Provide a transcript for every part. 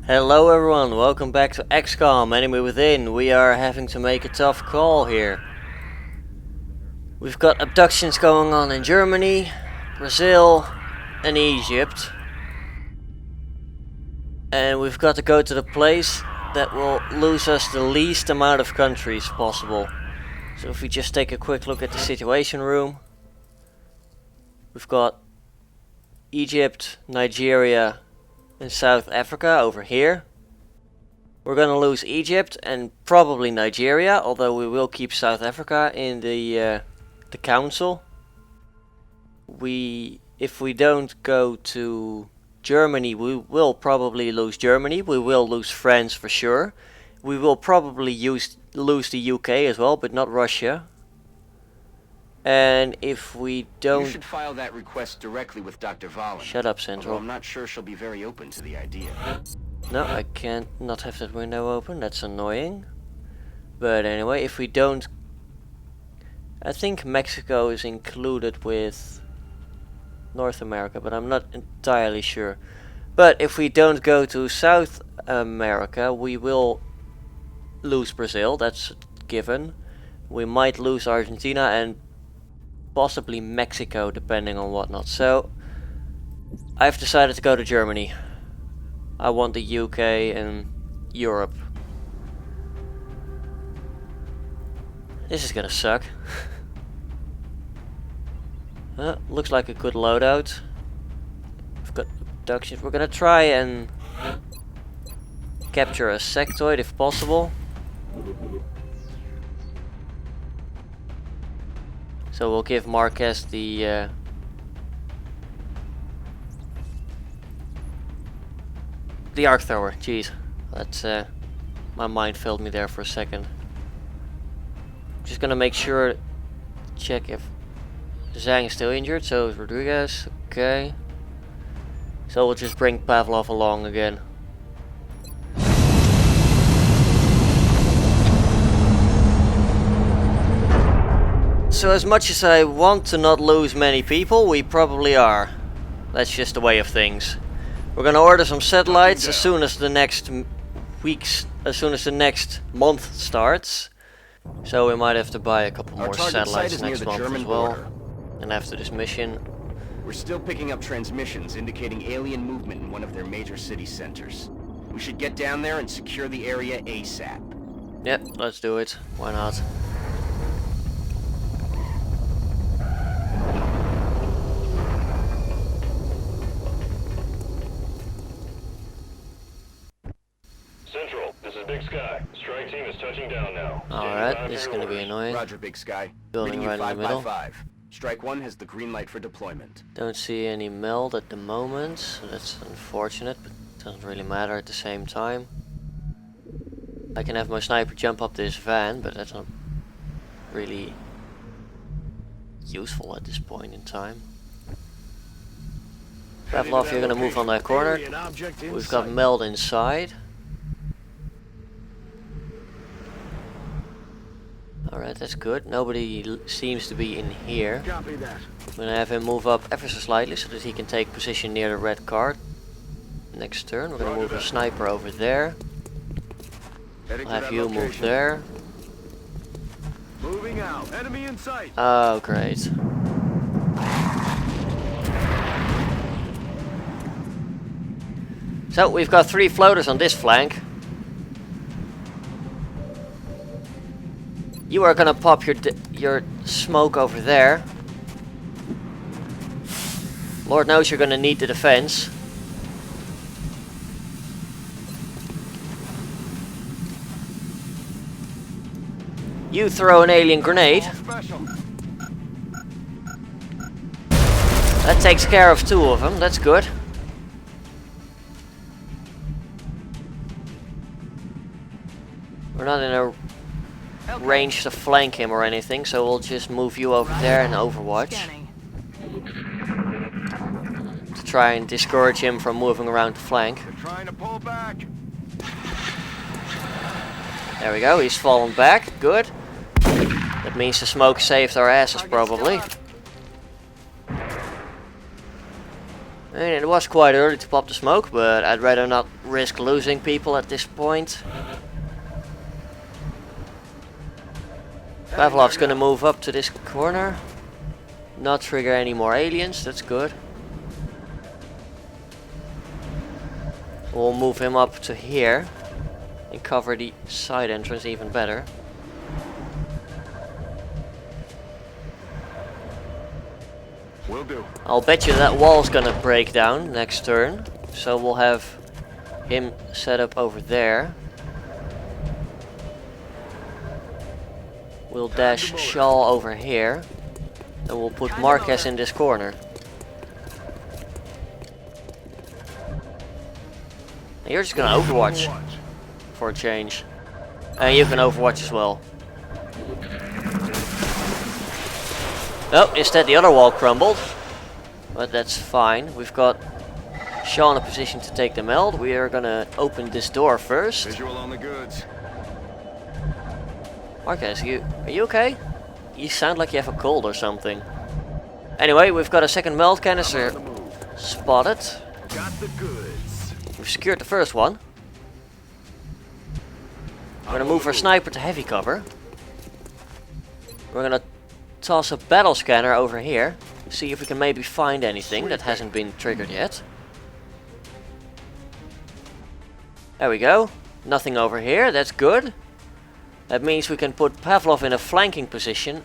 Hello everyone, welcome back to Xcom, Enemy Within. We are having to make a tough call here. We've got abductions going on in Germany, Brazil and Egypt. And we've got to go to the place that will lose us the least amount of countries possible. So if we just take a quick look at the situation room. We've got Egypt, Nigeria and South Africa over here. We're gonna lose Egypt and probably Nigeria, although we will keep South Africa in the council. If we don't go to Germany, we will probably lose Germany. We will lose France for sure. We will probably lose the UK as well, but not Russia. And if we don't... You should file that request directly with Dr. Valen. Shut up, Central. I'm not sure she'll be very open to the idea. No, I can't not have that window open. That's annoying. But anyway, if we don't... I think Mexico is included with North America, but I'm not entirely sure. But if we don't go to South America, we will lose Brazil. That's given. We might lose Argentina and possibly Mexico, depending on whatnot. So I've decided to go to Germany. I want the UK and Europe. This is gonna suck. Looks like a good loadout. We've got abductions. We're gonna try and capture a sectoid if possible. So we'll give Marquez the arc thrower. Jeez, that's my mind failed me there for a second. Just gonna make sure, check if Zhang is still injured. So is Rodriguez. Okay. So we'll just bring Pavlov along again. So as much as I want to not lose many people, we probably are. That's just the way of things. We're gonna order some satellites as soon as the next month starts. So we might have to buy a couple more satellites next month as well. And after this mission, we're still picking up transmissions indicating alien movement in one of their major city centers. We should get down there and secure the area ASAP. Yep, let's do it. Why not? Central, this is Big Sky. Strike team is touching down now. Alright, this is gonna be annoying. Roger, Big Sky. Building right in the middle. 5x5. Strike 1 has the green light for deployment. Don't see any meld at the moment, so that's unfortunate, but doesn't really matter at the same time. I can have my sniper jump up this van, but that's not really useful at this point in time. Pavlov, you're gonna move on that corner. We've got meld inside. Alright, that's good. Nobody seems to be in here. I'm gonna have him move up ever so slightly so that he can take position near the red card. Next turn, we're gonna move a sniper over there. I'll have you move there. Moving out. Enemy in sight. Oh, great. So we've got 3 floaters on this flank. You are gonna pop your smoke over there. Lord knows you're gonna need the defense. You throw an alien grenade. That takes care of 2 of them. That's good. We're not in a range to flank him or anything, so we'll just move you over there and overwatch to try and discourage him from moving around the flank. They're trying to pull back. There we go, he's fallen back. Good. That means the smoke saved our asses probably. I mean, it was quite early to pop the smoke, but I'd rather not risk losing people at this point. Pavlov's gonna move up to this corner. Not trigger any more aliens, that's good. We'll move him up to here and cover the side entrance even better. Will do. I'll bet you that wall's gonna break down next turn, so we'll have him set up over there. We'll dash Shaw over here, and we'll put Marquez in this corner. And you're just gonna Overwatch for a change. And you can Overwatch as well. Oh, instead the other wall crumbled. But that's fine. We've got Shaw in a position to take the meld. We are gonna open this door first. Visual on the goods. Marquez, are you okay? You sound like you have a cold or something. Anyway, we've got a second meld canister spotted. Got the goods. We've secured the first one. We're gonna move our sniper to heavy cover. We're gonna toss a battle scanner over here. See if we can maybe find anything that hasn't been triggered yet. There we go. Nothing over here, that's good. That means we can put Pavlov in a flanking position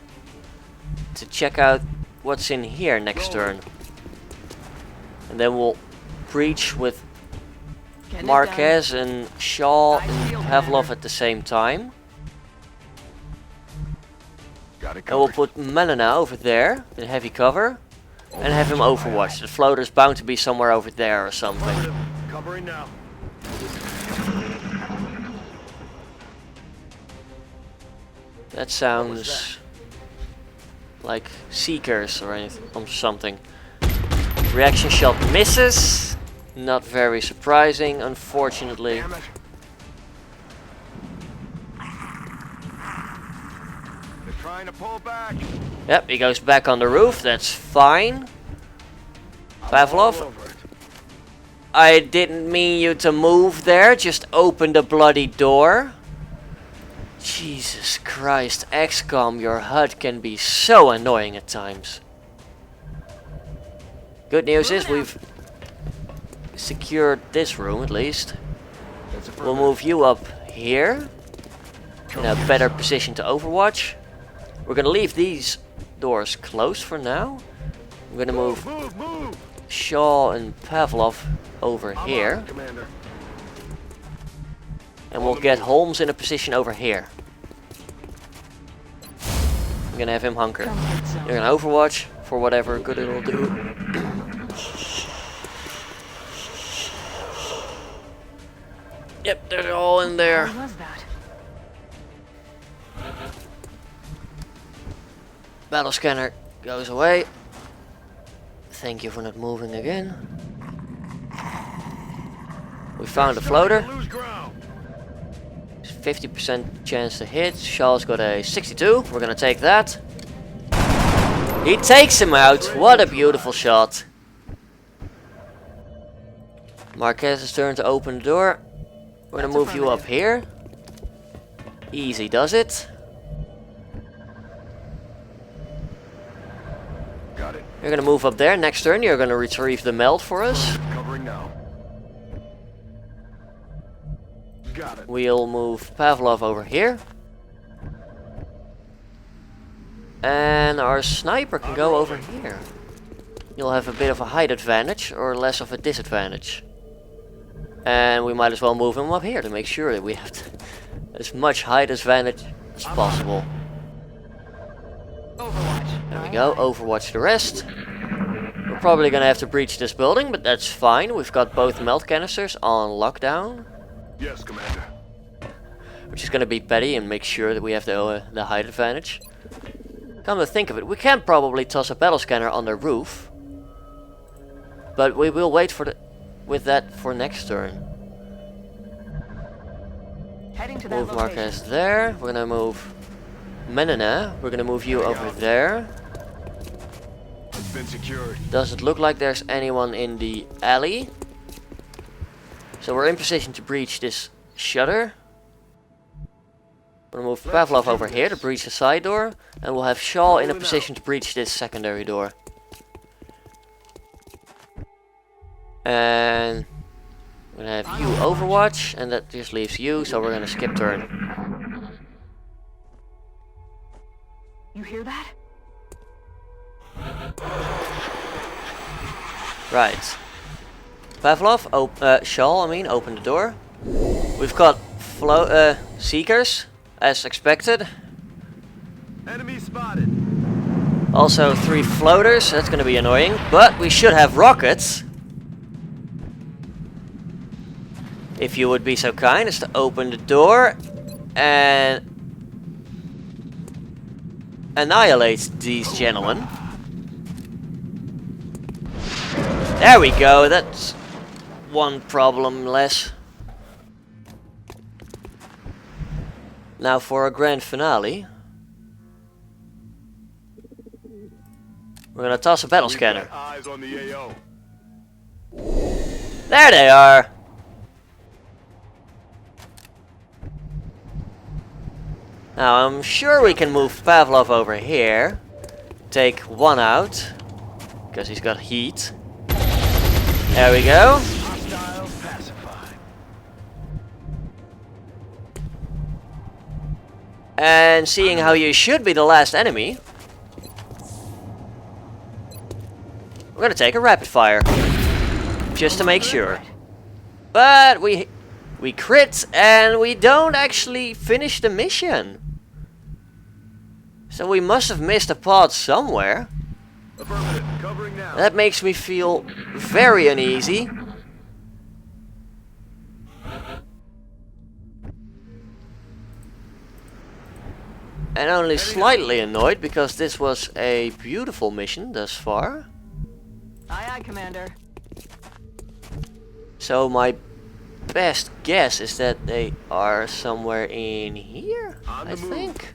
to check out what's in here next turn. And then we'll breach with Marquez and Shaw and Pavlov at the same time. And we'll put Melina over there in heavy cover and have him Overwatch. The floater's bound to be somewhere over there or something. Covering now. That sounds like Seekers or anything, or something. Reaction shot misses. Not very surprising, unfortunately. Damn it. They're trying to pull back. Yep, he goes back on the roof, that's fine. Pavlov, All over it. I didn't mean you to move there, just open the bloody door. Jesus Christ, Xcom, your HUD can be so annoying at times. Good news is we've secured this room at least. We'll move you up here in a better position to Overwatch. We're gonna leave these doors closed for now. I'm gonna move Move. Shaw and Pavlov over here. Commander. And we'll get Holmes in a position over here. I'm gonna have him hunker. You're gonna Overwatch for whatever good it'll do. Yep, they're all in there. What was that? Battle scanner goes away. Thank you for not moving again. We found a floater. Lose ground. 50% chance to hit. Shaw's got a 62. We're gonna take that. He takes him out. What a beautiful shot. Marquez's turn to open the door. We're gonna move you up here. Easy does it. Got it. You're gonna move up there. Next turn you're gonna retrieve the meld for us. Covering now. Got it. We'll move Pavlov over here. And our sniper can go over here. You'll have a bit of a height advantage or less of a disadvantage. And we might as well move him up here to make sure that we have as much height advantage as possible. Overwatch. There we go, Overwatch the rest. We're probably gonna have to breach this building, but that's fine. We've got both melt canisters on lockdown. Yes, Commander. Which is gonna be petty and make sure that we have the height advantage. Come to think of it, we can probably toss a battle scanner on the roof. But we will wait for with that for next turn. Heading to that Move location. Marquez there. We're gonna move Menina. We're gonna move you over there. It's been secured. Doesn't look like there's anyone in the alley. So we're in position to breach this shutter. We'll move Pavlov over here to breach the side door. And we'll have Shaw in a position to breach this secondary door. And we're gonna have you overwatch, and that just leaves you, so we're gonna skip turn. You hear that? Right. Pavlov, Shaw, open the door. We've got Seekers, as expected. Enemy spotted. Also 3 floaters, that's gonna be annoying, but we should have rockets. If you would be so kind as to open the door and annihilate these gentlemen. There we go, that's one problem less. Now for a grand finale. We're gonna toss a battle scanner. Eyes on the AO. There they are! Now I'm sure we can move Pavlov over here. Take one out. Because he's got heat. There we go. Hostiles pacified. And seeing how you should be the last enemy, we're gonna take a rapid fire. Just to make sure. But we crit and we don't actually finish the mission. So we must have missed a pod somewhere. Affirmative. Covering now. That makes me feel very uneasy. And only slightly annoyed because this was a beautiful mission thus far. Aye, aye, Commander. So my best guess is that they are somewhere in here, I think.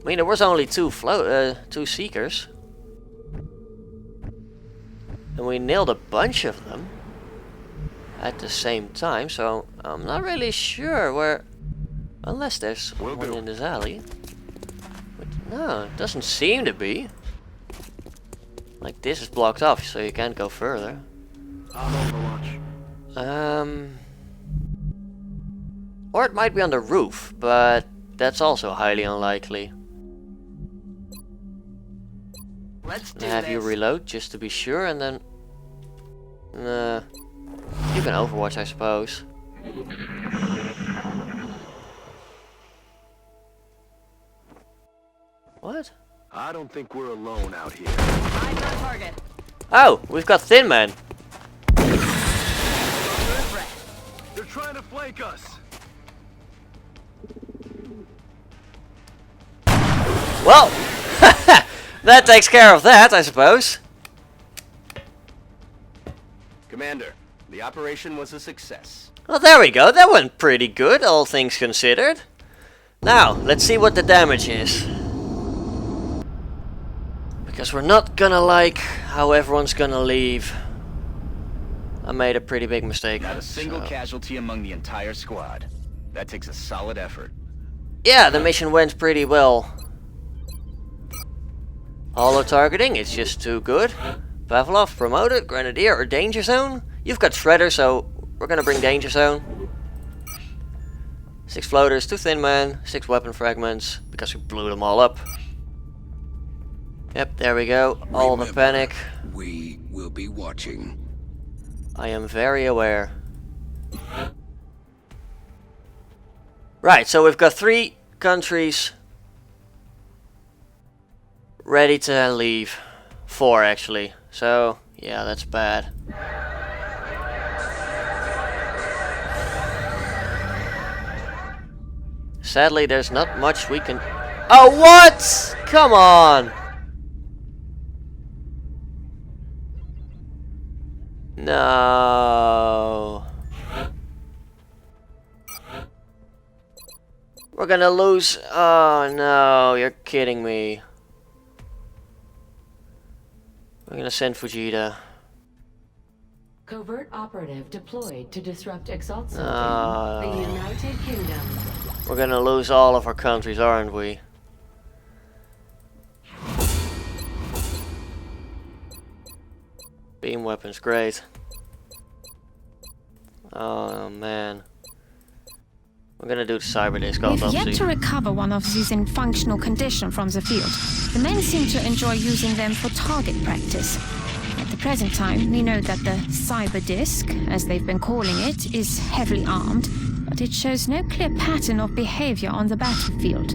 I mean, there was only two Seekers. And we nailed a bunch of them at the same time, so I'm not really sure where... Unless there's one in this alley. But no, it doesn't seem to be. Like, this is blocked off, so you can't go further. Or it might be on the roof, but that's also highly unlikely. Let's do Have you this. reload just to be sure, and then you can overwatch, I suppose. What? I don't think we're alone out here. Eyes on target. Oh, we've got Thin Man. They're trying to flank us. Well, that takes care of that, I suppose. Commander, the operation was a success. Well, there we go. That went pretty good, all things considered. Now, let's see what the damage is. Because we're not gonna like how everyone's gonna leave. I made a pretty big mistake. Not a single so. casualty among the entire squad. That takes a solid effort. Yeah, the mission went pretty well. Holo targeting, it's just too good. Pavlov, promoted, Grenadier or Danger Zone. You've got Shredder, so we're gonna bring Danger Zone. 6 floaters, 2 Thin Man, 6 weapon fragments, because we blew them all up. Yep, there we go. All the panic. We will be watching. I am very aware. Right, so we've got 3 countries ready to leave. 4 actually. So, yeah, that's bad. Sadly, there's not much we can... Oh, what? Come on! No. We're gonna lose. Oh no, you're kidding me. We're gonna send Fujita. Covert operative deployed to disrupt Exalt the Oh. United Kingdom. We're gonna lose all of our countries, aren't we? Beam weapons, great. Oh man. We're gonna do the cyber disc We've yet autopsy. to recover one of these in functional condition from the field. The men seem to enjoy using them for target practice. At the present time, we know that the cyber disc, as they've been calling it, is heavily armed, but it shows no clear pattern of behavior on the battlefield.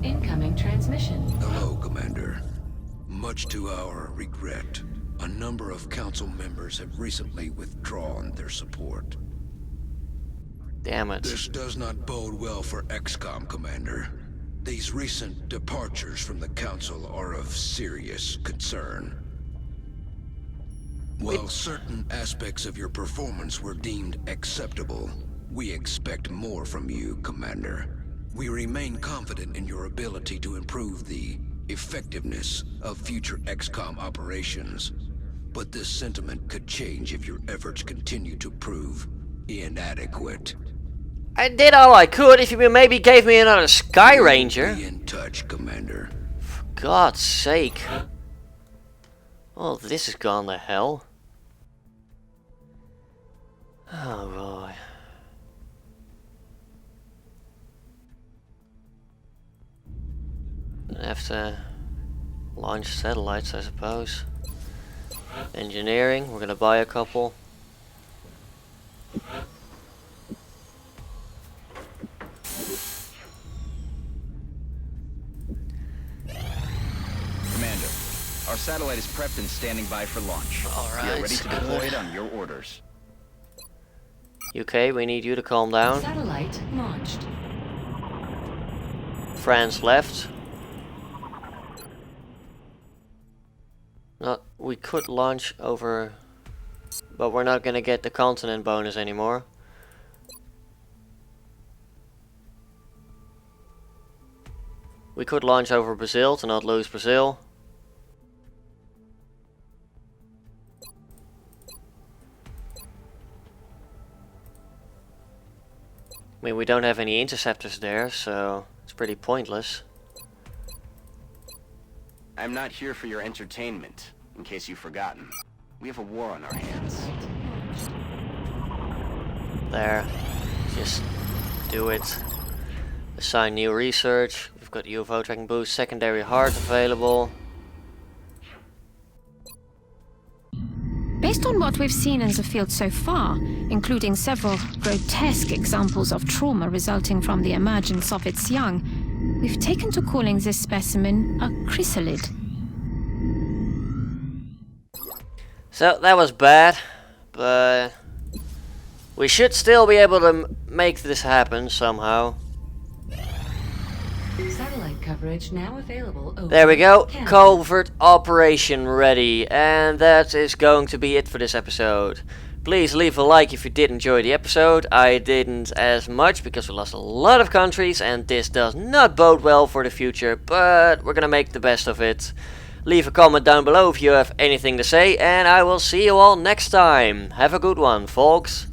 Incoming transmission. Hello, Commander. Much to our regret, a number of council members have recently withdrawn their support. Damn it. This does not bode well for Xcom, Commander. These recent departures from the council are of serious concern. While certain aspects of your performance were deemed acceptable, we expect more from you, Commander. We remain confident in your ability to improve the effectiveness of future Xcom operations, but this sentiment could change if your efforts continue to prove inadequate. I did all I could. If you maybe gave me another Sky Ranger. Be in touch, Commander. For God's sake. Oh, this has gone to hell. Oh boy. Gonna have to launch satellites, I suppose. Engineering, we're gonna buy a couple. Commander, our satellite is prepped and standing by for launch. Alright, We are ready to deploy good. it on your orders. UK, we need you to calm down. Satellite launched. France left. Not, we could launch over, but we're not gonna get the continent bonus anymore. We could launch over Brazil to not lose Brazil. I mean, we don't have any interceptors there, so it's pretty pointless. I'm not here for your entertainment, in case you've forgotten. We have a war on our hands. There. Just do it. Assign new research. We've got UFO tracking boost, secondary heart available. Based on what we've seen in the field so far, including several grotesque examples of trauma resulting from the emergence of its young, we've taken to calling this specimen a chrysalid. So that was bad, but we should still be able to make this happen somehow. Satellite coverage now available over There we go, Canada. covert operation ready, and that is going to be it for this episode. Please leave a like if you did enjoy the episode. I didn't as much because we lost a lot of countries and this does not bode well for the future, but we're gonna make the best of it. Leave a comment down below if you have anything to say, and I will see you all next time. Have a good one, folks.